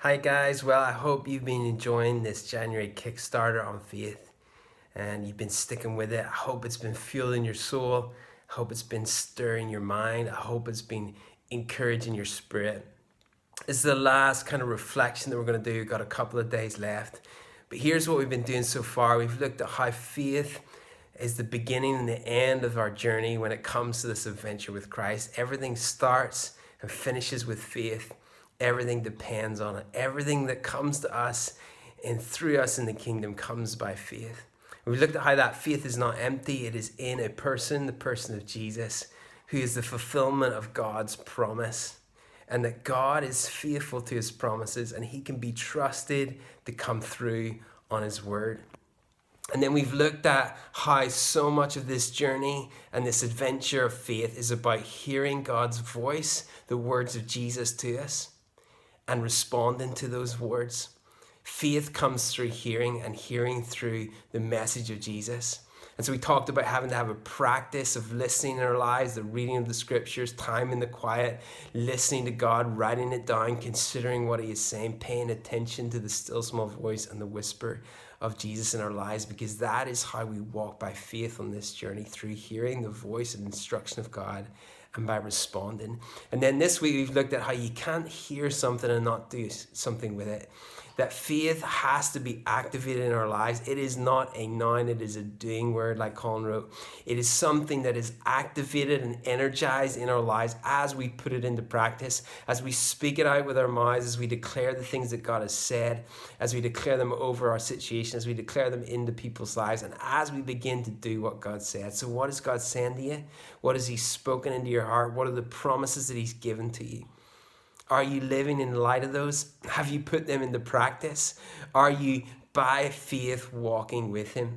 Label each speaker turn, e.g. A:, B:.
A: Hi guys, well I hope you've been enjoying this January Kickstarter on faith and you've been sticking with it. I hope it's been fueling your soul. I hope it's been stirring your mind. I hope it's been encouraging your spirit. This is the last kind of reflection that we're going to do. We've got a couple of days left. But here's what we've been doing so far. We've looked at how faith is the beginning and the end of our journey when it comes to this adventure with Christ. Everything starts and finishes with faith. Everything depends on it. Everything that comes to us and through us in the kingdom comes by faith. We looked at how that faith is not empty. It is in a person, the person of Jesus, who is the fulfillment of God's promise. And that God is faithful to his promises and he can be trusted to come through on his word. And then we've looked at how so much of this journey and this adventure of faith is about hearing God's voice, the words of Jesus to us, and responding to those words. Faith comes through hearing and hearing through the message of Jesus. And so we talked about having to have a practice of listening in our lives, the reading of the scriptures, time in the quiet, listening to God, writing it down, considering what he is saying, paying attention to the still small voice and the whisper of Jesus in our lives, because that is how we walk by faith on this journey, through hearing the voice and instruction of God and by responding. And then this week we've looked at how you can't hear something and not do something with it. That faith has to be activated in our lives. It is not a noun, it is a doing word, like Colin wrote. It is something that is activated and energized in our lives as we put it into practice, as we speak it out with our mouths, as we declare the things that God has said, as we declare them over our situation, as we declare them into people's lives, and as we begin to do what God said. So what is God saying to you? What has he spoken into your heart? What are the promises that he's given to you? Are you living in light of those? Have you put them into practice? Are you by faith walking with him?